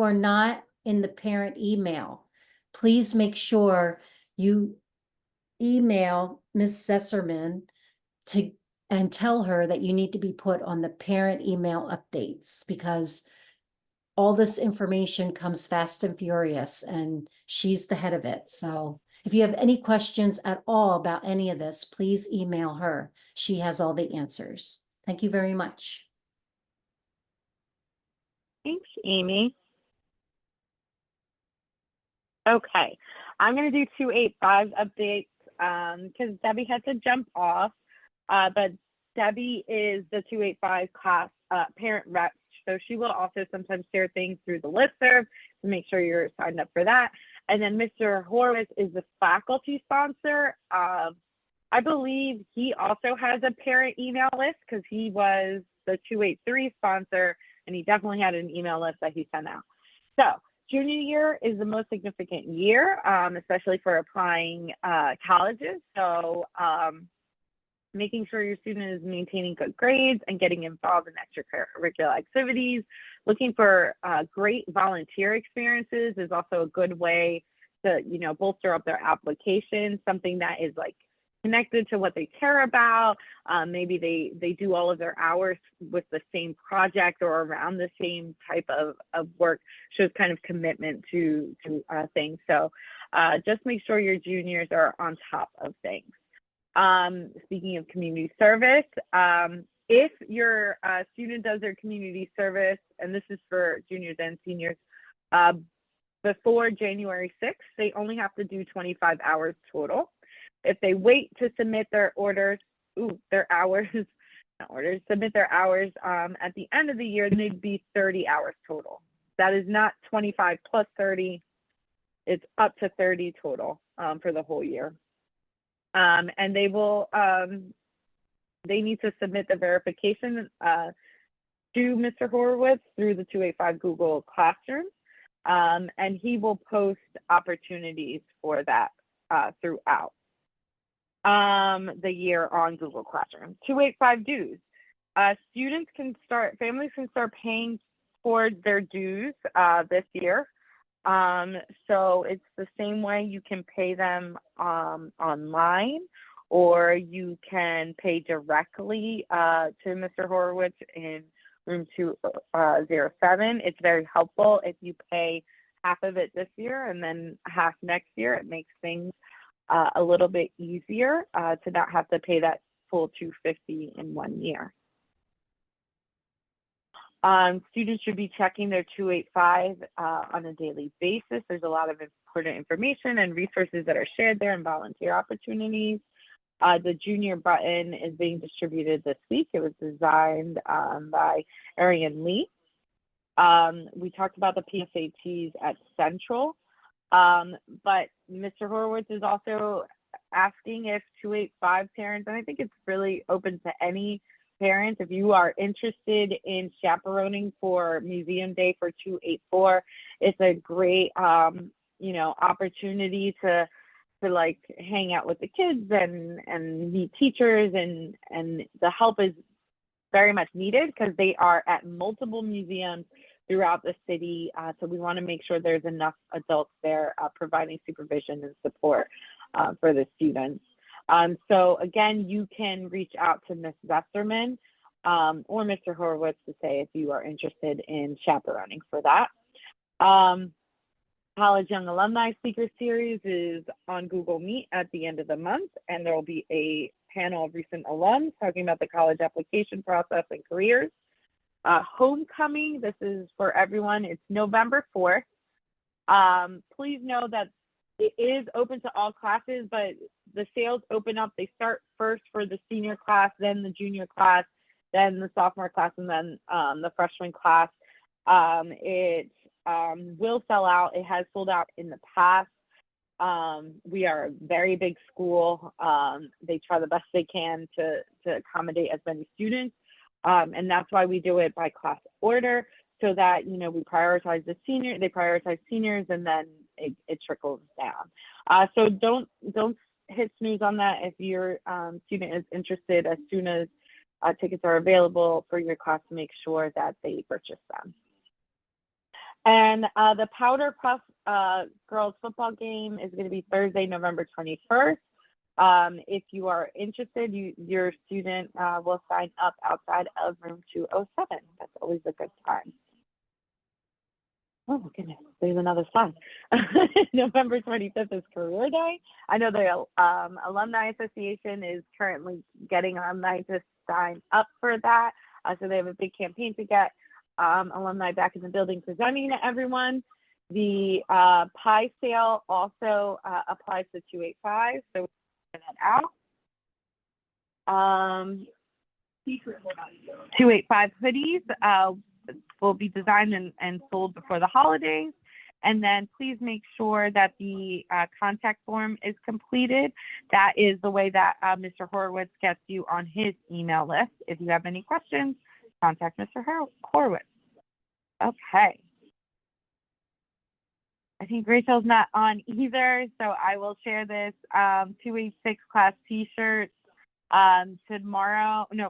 are not in the parent email, please make sure you email Ms. Zesserman and tell her that you need to be put on the parent email updates, because all this information comes fast and furious, and she's the head of it. So if you have any questions at all about any of this, please email her. She has all the answers. Thank you very much. Thanks, Amy. Okay, I'm going to do 285 updates because Debbie had to jump off, but Debbie is the 285 class parent rep, so she will also sometimes share things through the listserv to make sure you're signed up for that. And then Mr. Horowitz is the faculty sponsor. I believe he also has a parent email list because he was the 283 sponsor, and he definitely had an email list that he sent out. So junior year is the most significant year, especially for applying colleges. So making sure your student is maintaining good grades and getting involved in extracurricular activities. Looking for great volunteer experiences is also a good way to, bolster up their application, something that is like connected to what they care about. Maybe they do all of their hours with the same project or around the same type of work, shows kind of commitment to things. So just make sure your juniors are on top of things. Speaking of community service, if your student does their community service, and this is for juniors and seniors, before January 6th, they only have to do 25 hours total. If they wait to submit their submit their hours at the end of the year, then they'd be 30 hours total. That is not 25 plus 30. It's up to 30 total for the whole year. And they will, they need to submit the verification to Mr. Horowitz through the 285 Google Classroom. And he will post opportunities for that throughout the year on Google Classroom. 285 dues. Families can start paying for their dues this year. So it's the same way. You can pay them online, or you can pay directly to Mr. Horowitz in room 207. It's very helpful if you pay half of it this year and then half next year. It makes things a little bit easier to not have to pay that full $250 in 1 year. Students should be checking their 285 on a daily basis. There's a lot of important information and resources that are shared there and volunteer opportunities. The junior button is being distributed this week. It was designed by Arian Lee. We talked about the PSATs at Central, but Mr. Horowitz is also asking if 285 parents, and I think it's really open to any parents, if you are interested in chaperoning for Museum Day for 284, it's a great, you know, opportunity to like hang out with the kids and meet teachers, and the help is very much needed because they are at multiple museums throughout the city. So we want to make sure there's enough adults there providing supervision and support for the students. So again, you can reach out to Ms. Vesserman or Mr. Horowitz to say if you are interested in chaperoning for that. College Young Alumni Speaker Series is on Google Meet at the end of the month, and there will be a panel of recent alums talking about the college application process and careers. Homecoming, this is for everyone. It's November 4th. Please know that it is open to all classes, but the sales open up. They start first for the senior class, then the junior class, then the sophomore class, and then the freshman class. It will sell out. It has sold out in the past. We are a very big school. They try the best they can to accommodate as many students. And that's why we do it by class order, so that, you know, we prioritize the senior, they prioritize seniors, and then it trickles down. So don't hit snooze on that. If your student is interested, as soon as tickets are available for your class, to make sure that they purchase them. And the Powder Puff girls football game is going to be Thursday, November 21st. If you are interested, your student will sign up outside of room 207. That's always a good time. Oh my goodness, there's another slide. November 25th is Career Day. I know the Alumni Association is currently getting alumni to sign up for that. So they have a big campaign to get alumni back in the building presenting to everyone. The pie sale also applies to 285, so we'll that out. 285 hoodies will be designed and sold before the holidays. And then please make sure that the contact form is completed. That is the way that Mr. Horowitz gets you on his email list. If you have any questions, contact Mr. Horowitz. Okay. I think Rachel's not on either, so I will share this 286 class t-shirts.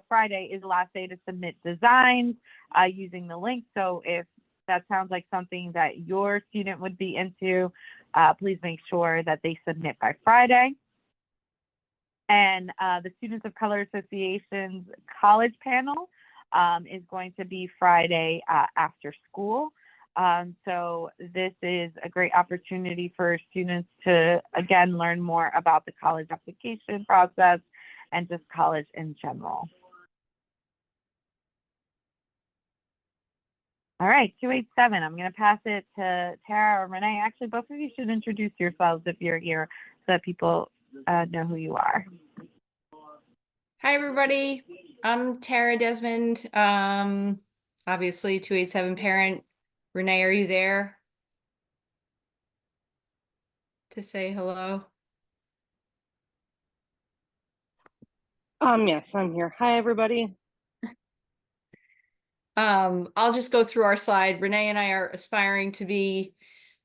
Friday is the last day to submit designs using the link. So if that sounds like something that your student would be into, please make sure that they submit by Friday. And the Students of Color Association's college panel is going to be Friday after school. So this is a great opportunity for students to, again, learn more about the college application process and just college in general. All right, 287, I'm going to pass it to Tara or Renee. Actually, both of you should introduce yourselves if you're here so that people know who you are. Hi, everybody. I'm Tara Desmond, obviously 287 parent. Renee, are you there to say hello? Yes, I'm here. Hi, everybody. I'll just go through our slide. Renee and I are aspiring to be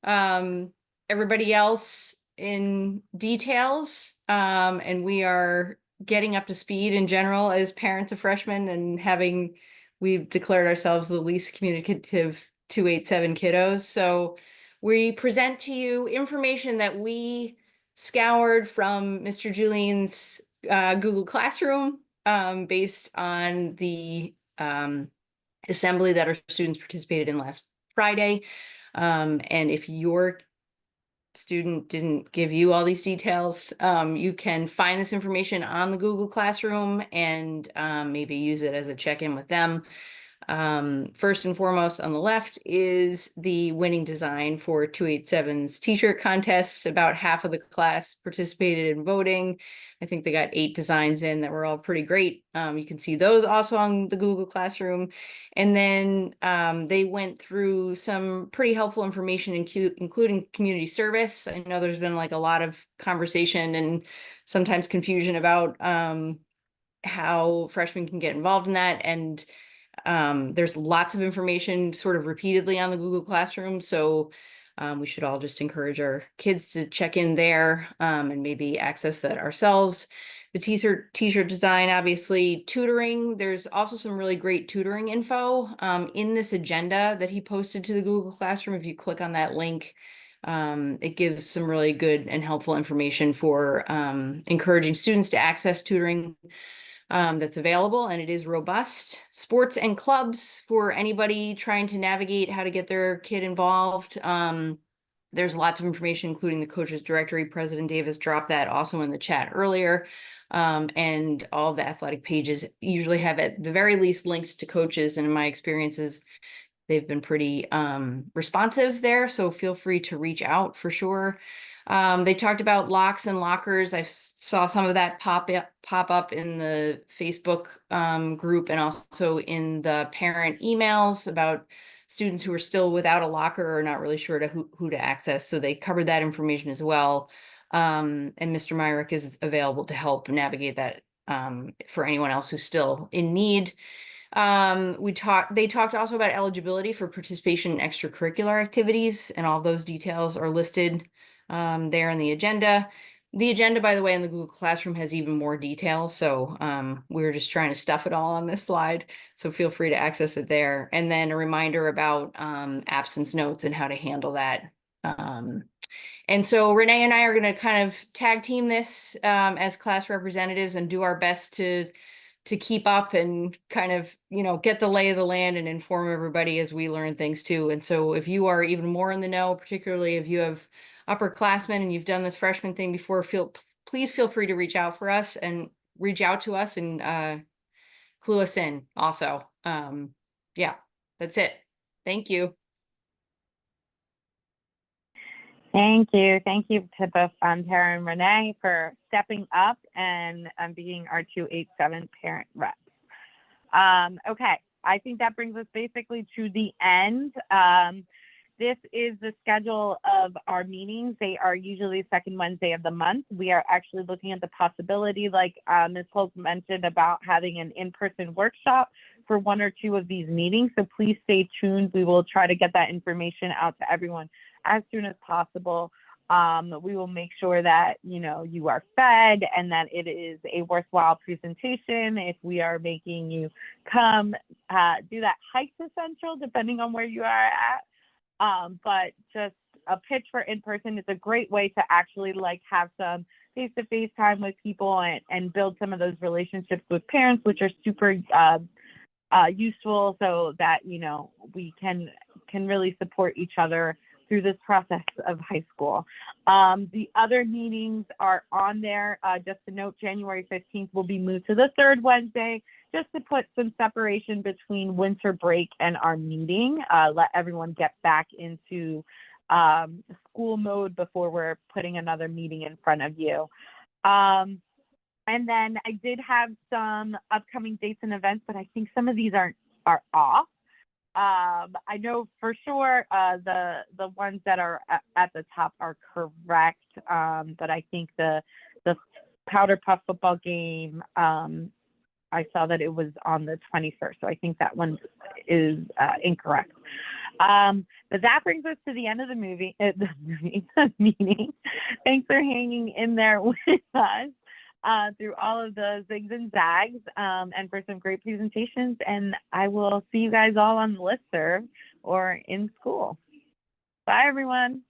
everybody else in details, and we are getting up to speed in general as parents of freshmen, and we've declared ourselves the least communicative 287 kiddos. So we present to you information that we scoured from Mr. Julian's Google Classroom based on the assembly that our students participated in last Friday. And if your student didn't give you all these details, you can find this information on the Google Classroom and maybe use it as a check-in with them. First and foremost on the left is the winning design for 287's t-shirt contest. About half of the class participated in voting. I think they got 8 designs in that were all pretty great. You can see those also on the Google Classroom. And then they went through some pretty helpful information, including community service. I know there's been like a lot of conversation and sometimes confusion about how freshmen can get involved in that. And there's lots of information sort of repeatedly on the Google Classroom. So we should all just encourage our kids to check in there and maybe access that ourselves. The t-shirt design, obviously, tutoring. There's also some really great tutoring info in this agenda that he posted to the Google Classroom. If you click on that link, it gives some really good and helpful information for encouraging students to access tutoring that's available, and it is robust. Sports and clubs for anybody trying to navigate how to get their kid involved. There's lots of information, including the coaches directory. President Davis dropped that also in the chat earlier. And all the athletic pages usually have at the very least links to coaches. And in my experiences, they've been pretty responsive there. So feel free to reach out for sure. They talked about locks and lockers. I saw some of that pop up in the Facebook group and also in the parent emails about students who are still without a locker or not really sure to who to access. So they covered that information as well. And Mr. Myrick is available to help navigate that for anyone else who's still in need. They talked also about eligibility for participation in extracurricular activities, and all those details are listed there in the agenda. The agenda, by the way, in the Google Classroom has even more details. So we're just trying to stuff it all on this slide. So feel free to access it there. And then a reminder about absence notes and how to handle that. And so Renee and I are going to kind of tag team this as class representatives and do our best to keep up and kind of, get the lay of the land and inform everybody as we learn things too. And so if you are even more in the know, particularly if you have upperclassmen and you've done this freshman thing before, please feel free to reach out to us and clue us in also. Yeah, that's it. Thank you. Thank you. Thank you to both Tara and Renee for stepping up and being our 287 parent reps. Okay, I think that brings us basically to the end. This is the schedule of our meetings. They are usually the second Wednesday of the month. We are actually looking at the possibility, like Ms. Polk mentioned, about having an in-person workshop for 1 or 2 of these meetings. So please stay tuned. We will try to get that information out to everyone as soon as possible. We will make sure that, you are fed and that it is a worthwhile presentation. If we are making you come do that hike to Central, depending on where you are at. But just a pitch for in-person is a great way to actually have some face-to-face time with people and build some of those relationships with parents, which are super useful, so that, we can really support each other through this process of high school. The other meetings are on there. Just to note, January 15th will be moved to the third Wednesday, just to put some separation between winter break and our meeting. Let everyone get back into school mode before we're putting another meeting in front of you. And then I did have some upcoming dates and events, but I think some of these are off. I know for sure the ones that are at the top are correct, but I think the Powder Puff football game, I saw that it was on the 21st, so I think that one is incorrect. But that brings us to the end of the meeting. Thanks for hanging in there with us through all of the zigs and zags, and for some great presentations. And I will see you guys all on the listserv or in school. Bye, everyone.